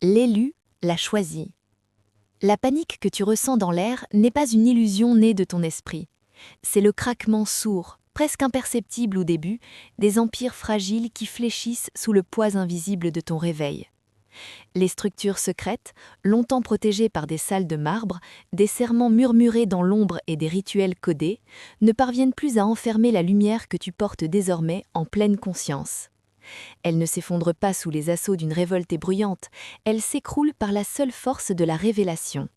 L'élu l'a choisi. La panique que tu ressens dans l'air n'est pas une illusion née de ton esprit. C'est le craquement sourd, presque imperceptible au début, des empires fragiles qui fléchissent sous le poids invisible de ton réveil. Les structures secrètes, longtemps protégées par des salles de marbre, des serments murmurés dans l'ombre et des rituels codés, ne parviennent plus à enfermer la lumière que tu portes désormais en pleine conscience. Elle ne s'effondre pas sous les assauts d'une révolte ébrouillante, elle s'écroule par la seule force de la révélation.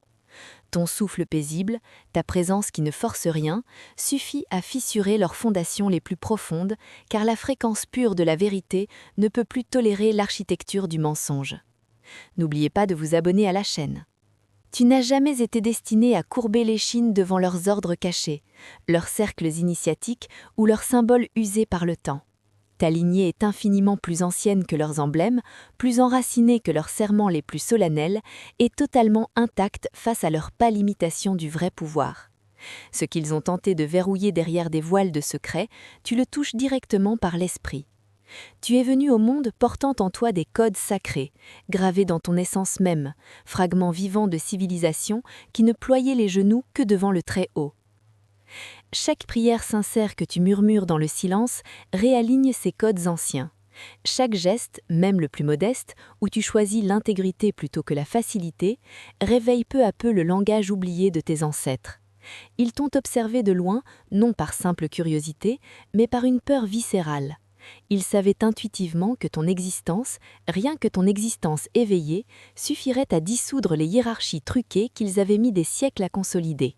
Ton souffle paisible, ta présence qui ne force rien, suffit à fissurer leurs fondations les plus profondes, car la fréquence pure de la vérité ne peut plus tolérer l'architecture du mensonge. N'oubliez pas de vous abonner à la chaîne. Tu n'as jamais été destiné à courber l'échine devant leurs ordres cachés, leurs cercles initiatiques ou leurs symboles usés par le temps. Ta lignée est infiniment plus ancienne que leurs emblèmes, plus enracinée que leurs serments les plus solennels, et totalement intacte face à leur pâle imitation du vrai pouvoir. Ce qu'ils ont tenté de verrouiller derrière des voiles de secret, tu le touches directement par l'esprit. Tu es venu au monde portant en toi des codes sacrés, gravés dans ton essence même, fragments vivants de civilisation qui ne ployaient les genoux que devant le Très-Haut. Chaque prière sincère que tu murmures dans le silence réaligne ces codes anciens. Chaque geste, même le plus modeste, où tu choisis l'intégrité plutôt que la facilité, réveille peu à peu le langage oublié de tes ancêtres. Ils t'ont observé de loin, non par simple curiosité, mais par une peur viscérale. Ils savaient intuitivement que ton existence, rien que ton existence éveillée, suffirait à dissoudre les hiérarchies truquées qu'ils avaient mis des siècles à consolider.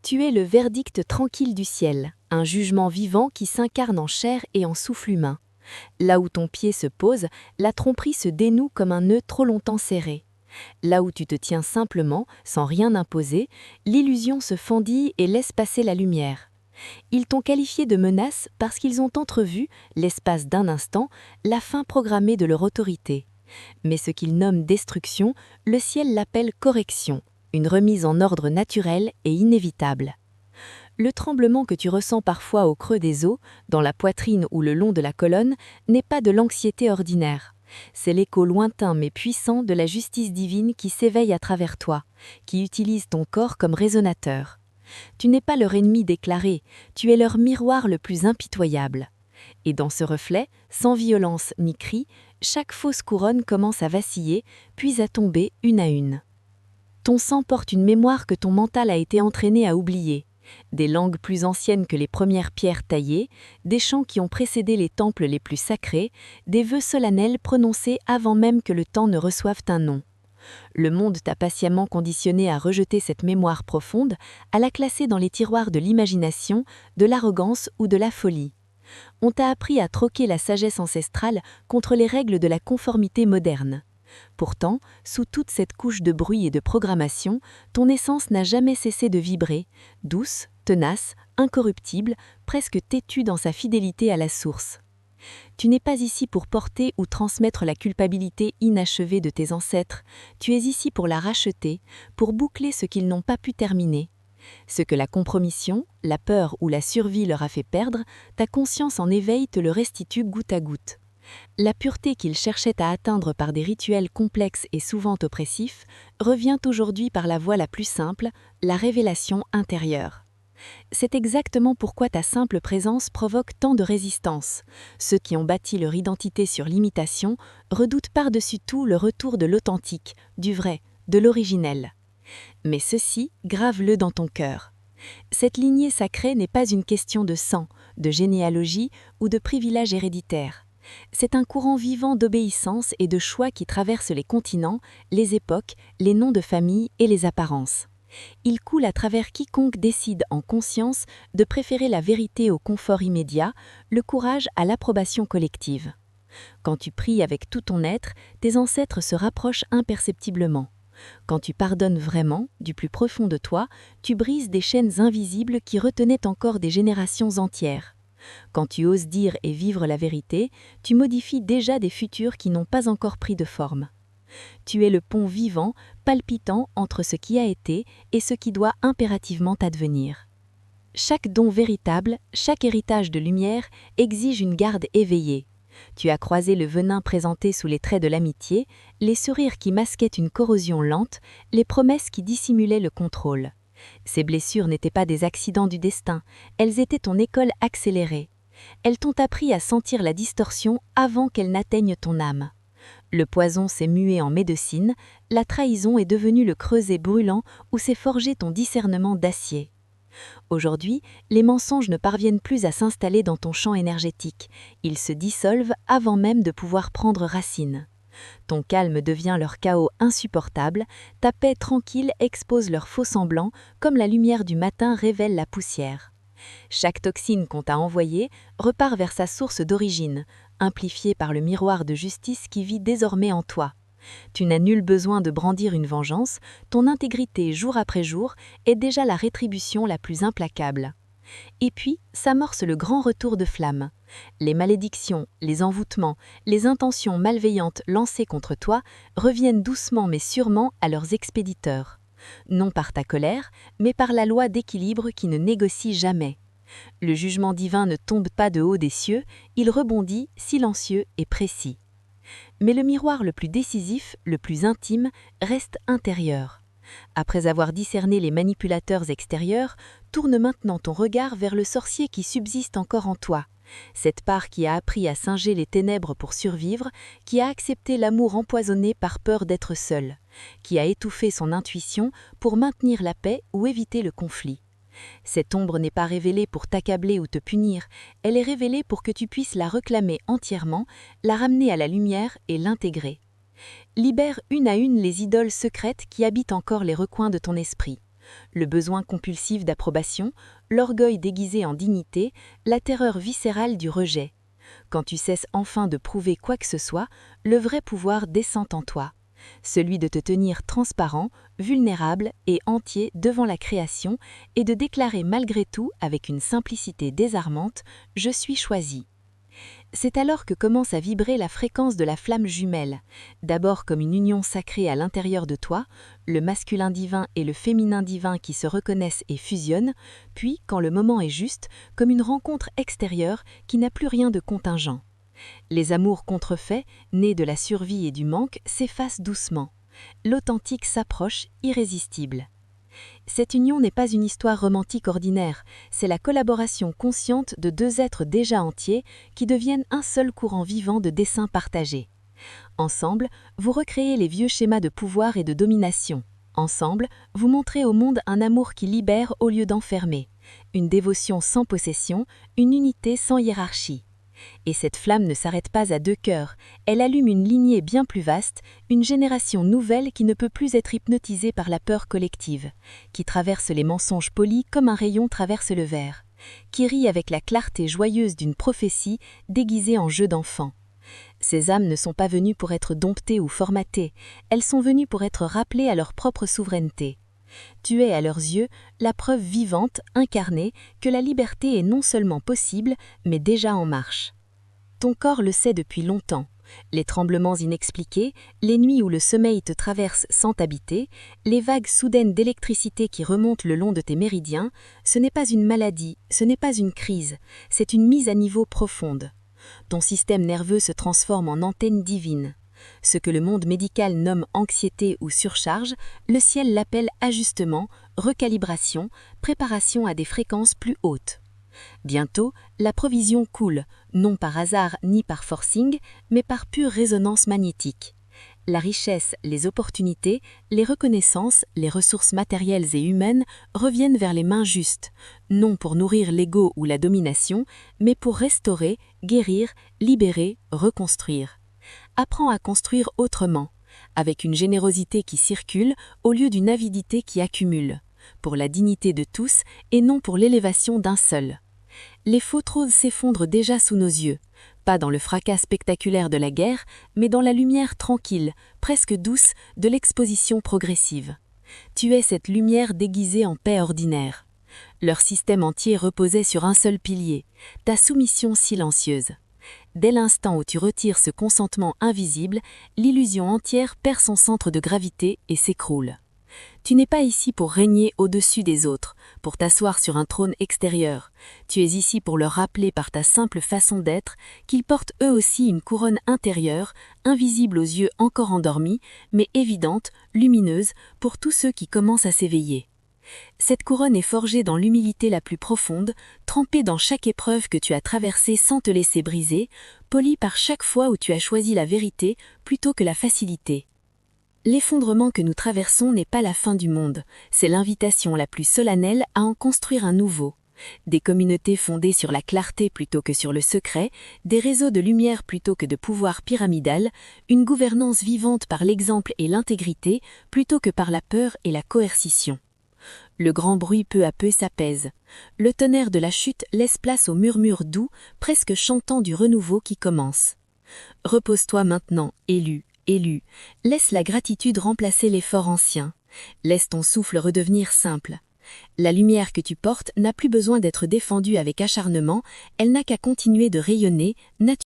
Tu es le verdict tranquille du ciel, un jugement vivant qui s'incarne en chair et en souffle humain. Là où ton pied se pose, la tromperie se dénoue comme un nœud trop longtemps serré. Là où tu te tiens simplement, sans rien imposer, l'illusion se fendille et laisse passer la lumière. Ils t'ont qualifié de menace parce qu'ils ont entrevu, l'espace d'un instant, la fin programmée de leur autorité. Mais ce qu'ils nomment destruction, le ciel l'appelle correction, une remise en ordre naturelle et inévitable. Le tremblement que tu ressens parfois au creux des os, dans la poitrine ou le long de la colonne, n'est pas de l'anxiété ordinaire. C'est l'écho lointain mais puissant de la justice divine qui s'éveille à travers toi, qui utilise ton corps comme résonateur. Tu n'es pas leur ennemi déclaré, tu es leur miroir le plus impitoyable. Et dans ce reflet, sans violence ni cri, chaque fausse couronne commence à vaciller, puis à tomber une à une. Ton sang porte une mémoire que ton mental a été entraîné à oublier. Des langues plus anciennes que les premières pierres taillées, des chants qui ont précédé les temples les plus sacrés, des vœux solennels prononcés avant même que le temps ne reçoive un nom. Le monde t'a patiemment conditionné à rejeter cette mémoire profonde, à la classer dans les tiroirs de l'imagination, de l'arrogance ou de la folie. On t'a appris à troquer la sagesse ancestrale contre les règles de la conformité moderne. Pourtant, sous toute cette couche de bruit et de programmation, ton essence n'a jamais cessé de vibrer, douce, tenace, incorruptible, presque têtue dans sa fidélité à la source. Tu n'es pas ici pour porter ou transmettre la culpabilité inachevée de tes ancêtres, tu es ici pour la racheter, pour boucler ce qu'ils n'ont pas pu terminer. Ce que la compromission, la peur ou la survie leur a fait perdre, ta conscience en éveil te le restitue goutte à goutte. La pureté qu'ils cherchaient à atteindre par des rituels complexes et souvent oppressifs revient aujourd'hui par la voie la plus simple, la révélation intérieure. C'est exactement pourquoi ta simple présence provoque tant de résistance. Ceux qui ont bâti leur identité sur l'imitation redoutent par-dessus tout le retour de l'authentique, du vrai, de l'originel. Mais ceci, grave-le dans ton cœur. Cette lignée sacrée n'est pas une question de sang, de généalogie ou de privilège héréditaire. C'est un courant vivant d'obéissance et de choix qui traverse les continents, les époques, les noms de famille et les apparences. Il coule à travers quiconque décide en conscience de préférer la vérité au confort immédiat, le courage à l'approbation collective. Quand tu pries avec tout ton être, tes ancêtres se rapprochent imperceptiblement. Quand tu pardonnes vraiment, du plus profond de toi, tu brises des chaînes invisibles qui retenaient encore des générations entières. Quand tu oses dire et vivre la vérité, tu modifies déjà des futurs qui n'ont pas encore pris de forme. Tu es le pont vivant, palpitant entre ce qui a été et ce qui doit impérativement advenir. Chaque don véritable, chaque héritage de lumière exige une garde éveillée. Tu as croisé le venin présenté sous les traits de l'amitié, les sourires qui masquaient une corrosion lente, les promesses qui dissimulaient le contrôle. Ces blessures n'étaient pas des accidents du destin, elles étaient ton école accélérée. Elles t'ont appris à sentir la distorsion avant qu'elle n'atteigne ton âme. Le poison s'est mué en médecine, la trahison est devenue le creuset brûlant où s'est forgé ton discernement d'acier. Aujourd'hui, les mensonges ne parviennent plus à s'installer dans ton champ énergétique, ils se dissolvent avant même de pouvoir prendre racine. Ton calme devient leur chaos insupportable, ta paix tranquille expose leurs faux semblants comme la lumière du matin révèle la poussière. Chaque toxine qu'on t'a envoyée repart vers sa source d'origine, amplifiée par le miroir de justice qui vit désormais en toi. Tu n'as nul besoin de brandir une vengeance, ton intégrité jour après jour est déjà la rétribution la plus implacable. Et puis s'amorce le grand retour de flamme. Les malédictions, les envoûtements, les intentions malveillantes lancées contre toi reviennent doucement mais sûrement à leurs expéditeurs. Non par ta colère, mais par la loi d'équilibre qui ne négocie jamais. Le jugement divin ne tombe pas de haut des cieux, il rebondit, silencieux et précis. Mais le miroir le plus décisif, le plus intime, reste intérieur. Après avoir discerné les manipulateurs extérieurs, tourne maintenant ton regard vers le sorcier qui subsiste encore en toi. Cette part qui a appris à singer les ténèbres pour survivre, qui a accepté l'amour empoisonné par peur d'être seul, qui a étouffé son intuition pour maintenir la paix ou éviter le conflit. Cette ombre n'est pas révélée pour t'accabler ou te punir, elle est révélée pour que tu puisses la réclamer entièrement, la ramener à la lumière et l'intégrer. Libère une à une les idoles secrètes qui habitent encore les recoins de ton esprit. Le besoin compulsif d'approbation, l'orgueil déguisé en dignité, la terreur viscérale du rejet. Quand tu cesses enfin de prouver quoi que ce soit, le vrai pouvoir descend en toi. Celui de te tenir transparent, vulnérable et entier devant la création et de déclarer malgré tout avec une simplicité désarmante « Je suis choisi ». C'est alors que commence à vibrer la fréquence de la flamme jumelle, d'abord comme une union sacrée à l'intérieur de toi, le masculin divin et le féminin divin qui se reconnaissent et fusionnent, puis, quand le moment est juste, comme une rencontre extérieure qui n'a plus rien de contingent. Les amours contrefaits, nés de la survie et du manque, s'effacent doucement. L'authentique s'approche, irrésistible. Cette union n'est pas une histoire romantique ordinaire, c'est la collaboration consciente de deux êtres déjà entiers qui deviennent un seul courant vivant de desseins partagés. Ensemble, vous recréez les vieux schémas de pouvoir et de domination. Ensemble, vous montrez au monde un amour qui libère au lieu d'enfermer, une dévotion sans possession, une unité sans hiérarchie. Et cette flamme ne s'arrête pas à deux cœurs, elle allume une lignée bien plus vaste, une génération nouvelle qui ne peut plus être hypnotisée par la peur collective, qui traverse les mensonges polis comme un rayon traverse le verre, qui rit avec la clarté joyeuse d'une prophétie déguisée en jeu d'enfant. Ces âmes ne sont pas venues pour être domptées ou formatées, elles sont venues pour être rappelées à leur propre souveraineté. Tu es à leurs yeux la preuve vivante, incarnée, que la liberté est non seulement possible, mais déjà en marche. Ton corps le sait depuis longtemps. Les tremblements inexpliqués, les nuits où le sommeil te traverse sans t'habiter, les vagues soudaines d'électricité qui remontent le long de tes méridiens, ce n'est pas une maladie, ce n'est pas une crise, c'est une mise à niveau profonde. Ton système nerveux se transforme en antenne divine. Ce que le monde médical nomme anxiété ou surcharge, le ciel l'appelle ajustement, recalibration, préparation à des fréquences plus hautes. Bientôt, la provision coule, non par hasard ni par forcing, mais par pure résonance magnétique. La richesse, les opportunités, les reconnaissances, les ressources matérielles et humaines reviennent vers les mains justes, non pour nourrir l'ego ou la domination, mais pour restaurer, guérir, libérer, reconstruire. Apprends à construire autrement, avec une générosité qui circule au lieu d'une avidité qui accumule, pour la dignité de tous et non pour l'élévation d'un seul. Les fautres s'effondrent déjà sous nos yeux, pas dans le fracas spectaculaire de la guerre, mais dans la lumière tranquille, presque douce, de l'exposition progressive. Tu es cette lumière déguisée en paix ordinaire. Leur système entier reposait sur un seul pilier, ta soumission silencieuse. Dès l'instant où tu retires ce consentement invisible, l'illusion entière perd son centre de gravité et s'écroule. Tu n'es pas ici pour régner au-dessus des autres, pour t'asseoir sur un trône extérieur. Tu es ici pour leur rappeler par ta simple façon d'être qu'ils portent eux aussi une couronne intérieure, invisible aux yeux encore endormis, mais évidente, lumineuse, pour tous ceux qui commencent à s'éveiller. Cette couronne est forgée dans l'humilité la plus profonde, trempée dans chaque épreuve que tu as traversée sans te laisser briser, polie par chaque fois où tu as choisi la vérité plutôt que la facilité. L'effondrement que nous traversons n'est pas la fin du monde, c'est l'invitation la plus solennelle à en construire un nouveau. Des communautés fondées sur la clarté plutôt que sur le secret, des réseaux de lumière plutôt que de pouvoir pyramidal, une gouvernance vivante par l'exemple et l'intégrité plutôt que par la peur et la coercition. Le grand bruit peu à peu s'apaise. Le tonnerre de la chute laisse place au murmure doux, presque chantant du renouveau qui commence. Repose-toi maintenant, élu. Laisse la gratitude remplacer l'effort ancien. Laisse ton souffle redevenir simple. La lumière que tu portes n'a plus besoin d'être défendue avec acharnement, elle n'a qu'à continuer de rayonner, naturellement.